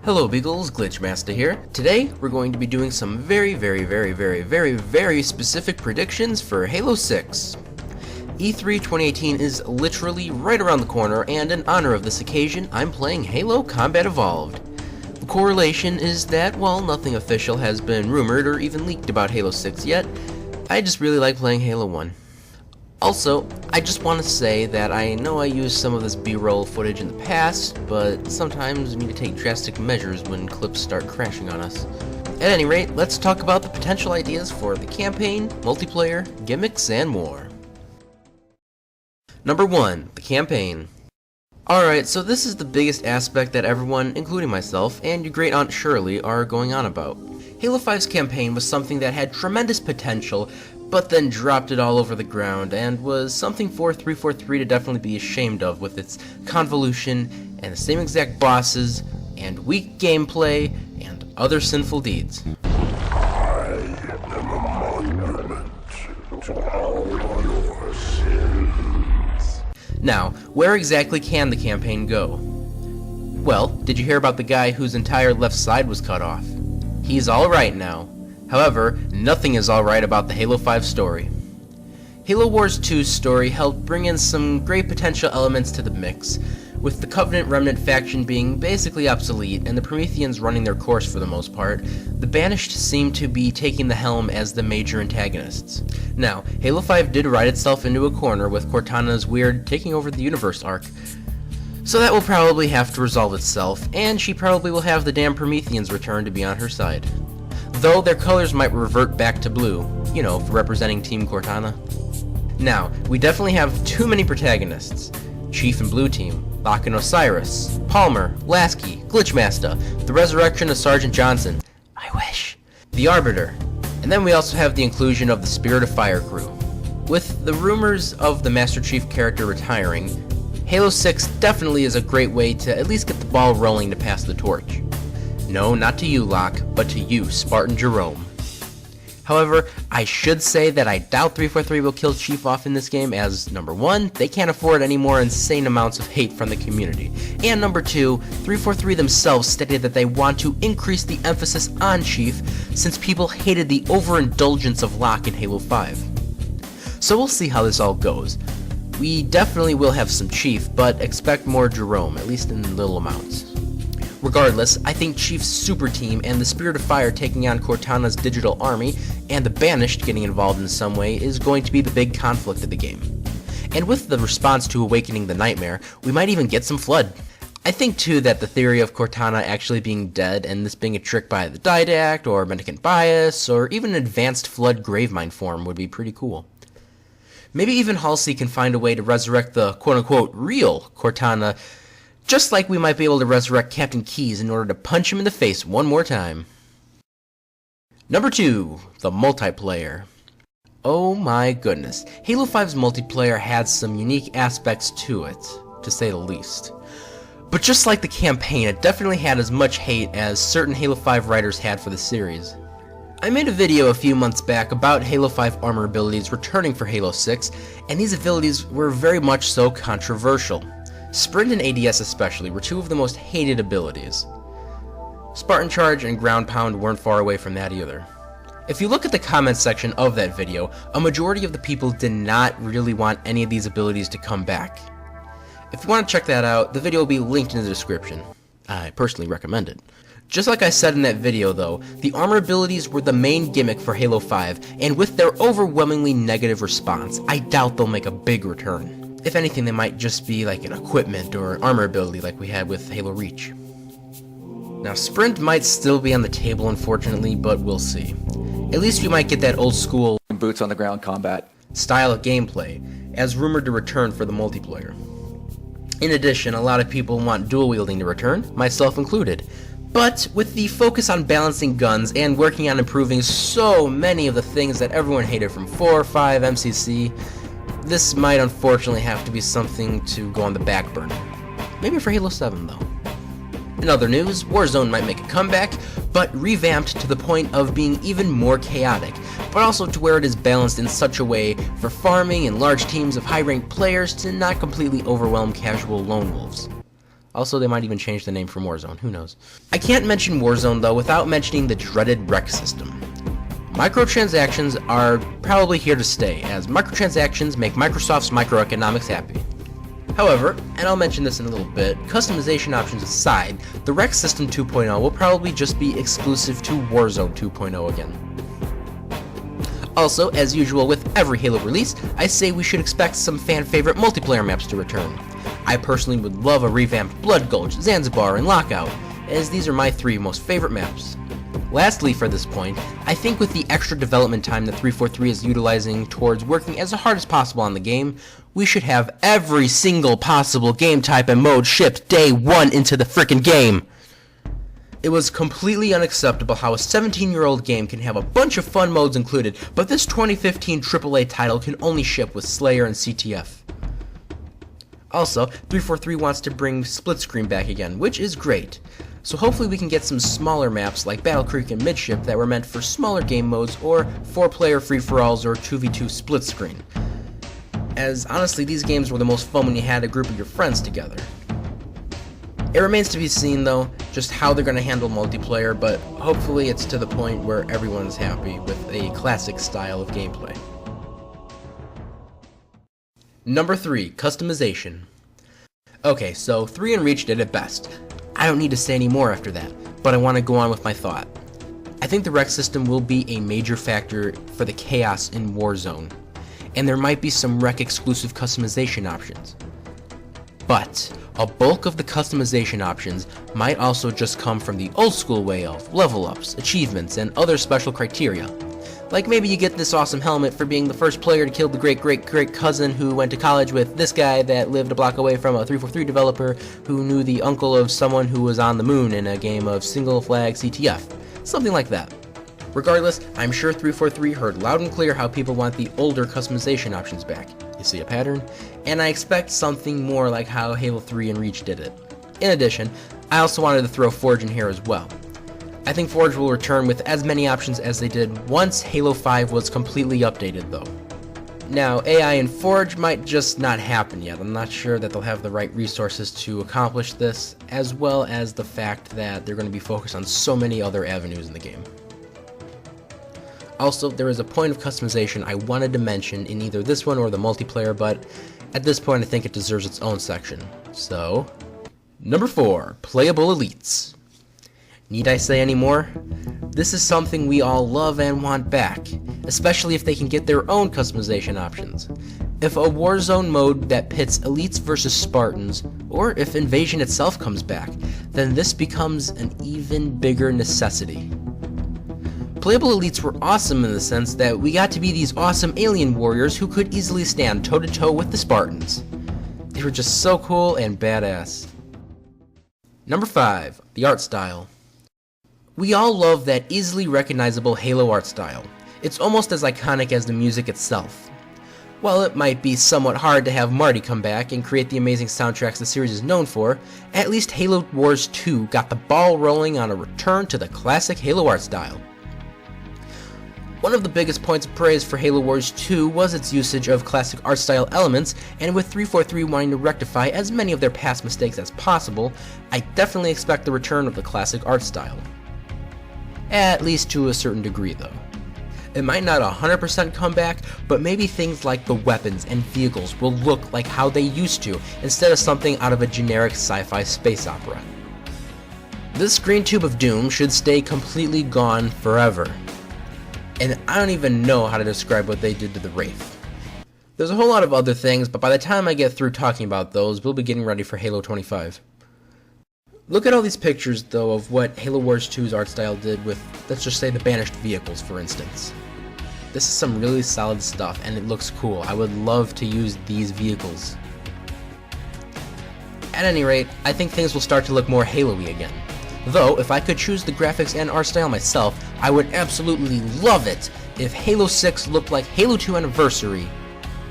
Hello Beagles, GlitchMasta here. Today we're going to be doing some very specific predictions for Halo 6. E3 2018 is literally right around the corner, and in honor of this occasion, I'm playing Halo Combat Evolved. The correlation is that while nothing official has been rumored or even leaked about Halo 6 yet, I just really like playing Halo 1. Also, I just want to say that I know I used some of this B-roll footage in the past, but sometimes we need to take drastic measures when clips start crashing on us. At any rate, let's talk about the potential ideas for the campaign, multiplayer, gimmicks, and more. Number 1, the campaign. Alright, so this is the biggest aspect that everyone, including myself, and your great aunt Shirley, are going on about. Halo 5's campaign was something that had tremendous potential, but then dropped it all over the ground, and was something for 343 to definitely be ashamed of, with its convolution, and the same exact bosses, and weak gameplay, and other sinful deeds. I am a monument to all your sins. Now, where exactly can the campaign go? Well, did you hear about the guy whose entire left side was cut off? He's alright now. However, nothing is alright about the Halo 5 story. Halo Wars 2's story helped bring in some great potential elements to the mix, with the Covenant Remnant faction being basically obsolete and the Prometheans running their course for the most part. The Banished seem to be taking the helm as the major antagonists. Now, Halo 5 did ride itself into a corner with Cortana's weird taking over the universe arc, so that will probably have to resolve itself, and she probably will have the damn Prometheans return to be on her side. Though their colors might revert back to blue, you know, for representing Team Cortana. Now, we definitely have too many protagonists. Chief and Blue Team, Locke and Osiris, Palmer, Lasky, GlitchMasta, the resurrection of Sergeant Johnson, I wish, the Arbiter, and then we also have the inclusion of the Spirit of Fire crew. With the rumors of the Master Chief character retiring, Halo 6 definitely is a great way to at least get the ball rolling to pass the torch. No, not to you, Locke, but to you, Spartan Jerome. However, I should say that I doubt 343 will kill Chief off in this game, as number 1, they can't afford any more insane amounts of hate from the community, and number 2, 343 themselves stated that they want to increase the emphasis on Chief since people hated the overindulgence of Locke in Halo 5. So we'll see how this all goes. We definitely will have some Chief, but expect more Jerome, at least in little amounts. Regardless, I think Chief's super team and the Spirit of Fire taking on Cortana's digital army, and the Banished getting involved in some way, is going to be the big conflict of the game. And with the response to Awakening the Nightmare, we might even get some Flood. I think too that the theory of Cortana actually being dead and this being a trick by the Didact, or Mendicant Bias, or even an advanced Flood Gravemind form would be pretty cool. Maybe even Halsey can find a way to resurrect the quote-unquote real Cortana, just like we might be able to resurrect Captain Keyes in order to punch him in the face one more time. Number 2, the multiplayer. Oh my goodness, Halo 5's multiplayer had some unique aspects to it, to say the least. But just like the campaign, it definitely had as much hate as certain Halo 5 writers had for the series. I made a video a few months back about Halo 5 armor abilities returning for Halo 6, and these abilities were very much so controversial. Sprint and ADS especially were two of the most hated abilities. Spartan Charge and Ground Pound weren't far away from that either. If you look at the comments section of that video, a majority of the people did not really want any of these abilities to come back. If you want to check that out, the video will be linked in the description. I personally recommend it. Just like I said in that video though, the armor abilities were the main gimmick for Halo 5, and with their overwhelmingly negative response, I doubt they'll make a big return. If anything, they might just be like an equipment or armor ability like we had with Halo Reach. Now, Sprint might still be on the table unfortunately, but we'll see. At least we might get that old school boots on the ground combat style of gameplay, as rumored to return for the multiplayer. In addition, a lot of people want dual wielding to return, myself included. But with the focus on balancing guns and working on improving so many of the things that everyone hated from 4 or 5 MCC, this might unfortunately have to be something to go on the back burner. Maybe for Halo 7 though. In other news, Warzone might make a comeback, but revamped to the point of being even more chaotic, but also to where it is balanced in such a way for farming and large teams of high-ranked players to not completely overwhelm casual lone wolves. Also, they might even change the name from Warzone, who knows. I can't mention Warzone though without mentioning the dreaded rec system. Microtransactions are probably here to stay, as microtransactions make Microsoft's microeconomics happy. However, and I'll mention this in a little bit, customization options aside, the rec system 2.0 will probably just be exclusive to Warzone 2.0 again. Also, as usual with every Halo release, I say we should expect some fan-favorite multiplayer maps to return. I personally would love a revamped Blood Gulch, Zanzibar, and Lockout, as these are my 3 most favorite maps. Lastly, for this point, I think with the extra development time that 343 is utilizing towards working as hard as possible on the game, we should have every single possible game type and mode shipped day 1 into the frickin' game! It was completely unacceptable how a 17-year-old game can have a bunch of fun modes included, but this 2015 AAA title can only ship with Slayer and CTF. Also, 343 wants to bring split screen back again, which is great. So hopefully we can get some smaller maps like Battle Creek and Midship that were meant for smaller game modes or 4-player free-for-alls or 2v2 split screen. As honestly, these games were the most fun when you had a group of your friends together. It remains to be seen though, just how they're going to handle multiplayer, but hopefully it's to the point where everyone's happy with a classic style of gameplay. Number 3, customization. Okay, so 3 and Reach did it best. I don't need to say any more after that, but I want to go on with my thought. I think the rec system will be a major factor for the chaos in Warzone, and there might be some rec exclusive customization options. But a bulk of the customization options might also just come from the old school way of level ups, achievements, and other special criteria. Like maybe you get this awesome helmet for being the first player to kill the great cousin who went to college with this guy that lived a block away from a 343 developer who knew the uncle of someone who was on the moon in a game of single flag CTF. Something like that. Regardless, I'm sure 343 heard loud and clear how people want the older customization options back. You see a pattern? And I expect something more like how Halo 3 and Reach did it. In addition, I also wanted to throw Forge in here as well. I think Forge will return with as many options as they did once Halo 5 was completely updated though. Now, AI in Forge might just not happen yet. I'm not sure that they'll have the right resources to accomplish this, as well as the fact that they're going to be focused on so many other avenues in the game. Also, there is a point of customization I wanted to mention in either this one or the multiplayer, but at this point I think it deserves its own section. So, number 4, Playable Elites. Need I say any more? This is something we all love and want back, especially if they can get their own customization options. If a Warzone mode that pits elites versus Spartans, or if Invasion itself comes back, then this becomes an even bigger necessity. Playable Elites were awesome in the sense that we got to be these awesome alien warriors who could easily stand toe-to-toe with the Spartans. They were just so cool and badass. Number 5, the art style. We all love that easily recognizable Halo art style. It's almost as iconic as the music itself. While it might be somewhat hard to have Marty come back and create the amazing soundtracks the series is known for, at least Halo Wars 2 got the ball rolling on a return to the classic Halo art style. One of the biggest points of praise for Halo Wars 2 was its usage of classic art style elements, and with 343 wanting to rectify as many of their past mistakes as possible, I definitely expect the return of the classic art style. At least to a certain degree though. It might not 100% come back, but maybe things like the weapons and vehicles will look like how they used to, instead of something out of a generic sci-fi space opera. This green tube of doom should stay completely gone forever. And I don't even know how to describe what they did to the Wraith. There's a whole lot of other things, but by the time I get through talking about those, we'll be getting ready for Halo 25. Look at all these pictures, though, of what Halo Wars 2's art style did with, let's just say, the banished vehicles, for instance. This is some really solid stuff, and it looks cool. I would love to use these vehicles. At any rate, I think things will start to look more Halo-y again. Though, if I could choose the graphics and art style myself, I would absolutely love it if Halo 6 looked like Halo 2 Anniversary,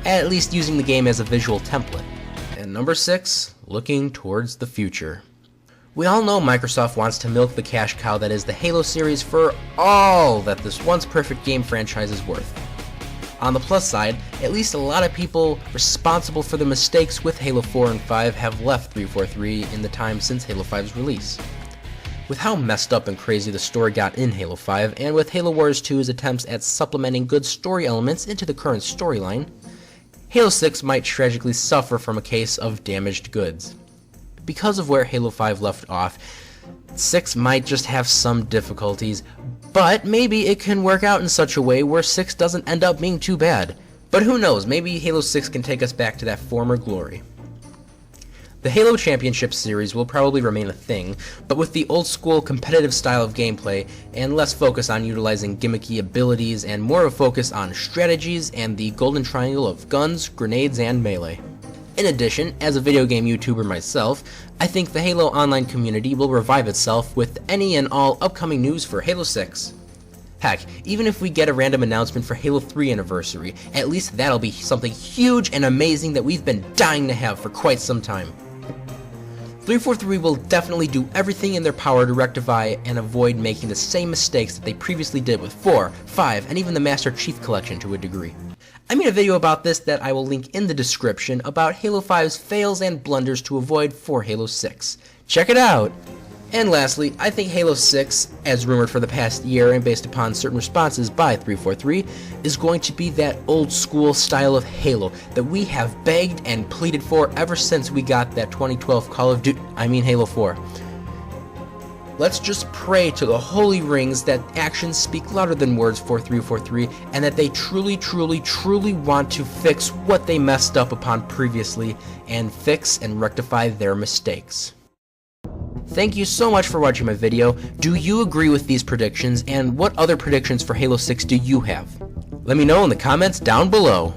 at least using the game as a visual template. And number 6, looking towards the future. We all know Microsoft wants to milk the cash cow that is the Halo series for all that this once perfect game franchise is worth. On the plus side, at least a lot of people responsible for the mistakes with Halo 4 and 5 have left 343 in the time since Halo 5's release. With how messed up and crazy the story got in Halo 5, and with Halo Wars 2's attempts at supplementing good story elements into the current storyline, Halo 6 might tragically suffer from a case of damaged goods. Because of where Halo 5 left off, 6 might just have some difficulties, but maybe it can work out in such a way where 6 doesn't end up being too bad. But who knows, maybe Halo 6 can take us back to that former glory. The Halo Championship series will probably remain a thing, but with the old school competitive style of gameplay and less focus on utilizing gimmicky abilities and more of a focus on strategies and the golden triangle of guns, grenades, and melee. In addition, as a video game YouTuber myself, I think the Halo Online community will revive itself with any and all upcoming news for Halo 6. Heck, even if we get a random announcement for Halo 3 Anniversary, at least that'll be something huge and amazing that we've been dying to have for quite some time. 343 will definitely do everything in their power to rectify and avoid making the same mistakes that they previously did with 4, 5, and even the Master Chief Collection to a degree. I made a video about this that I will link in the description about Halo 5's fails and blunders to avoid for Halo 6. Check it out! And lastly, I think Halo 6, as rumored for the past year and based upon certain responses by 343, is going to be that old school style of Halo that we have begged and pleaded for ever since we got that 2012 Halo 4. Let's just pray to the holy rings that actions speak louder than words for 343 and that they truly want to fix what they messed up upon previously and fix and rectify their mistakes. Thank you so much for watching my video. Do you agree with these predictions, and what other predictions for Halo 6 do you have? Let me know in the comments down below.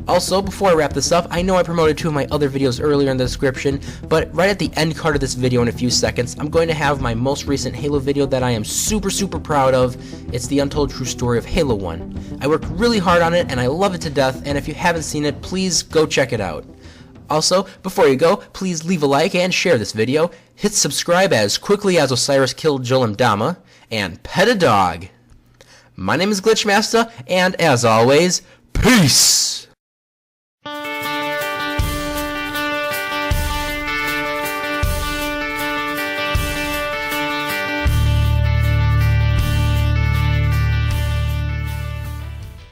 Also, before I wrap this up, I know I promoted 2 of my other videos earlier in the description, but right at the end card of this video in a few seconds, I'm going to have my most recent Halo video that I am super proud of. It's the untold true story of Halo 1. I worked really hard on it, and I love it to death, and if you haven't seen it, please go check it out. Also, before you go, please leave a like and share this video, hit subscribe as quickly as Osiris killed Joel Mdama, and pet a dog. My name is GlitchMasta, and as always, peace!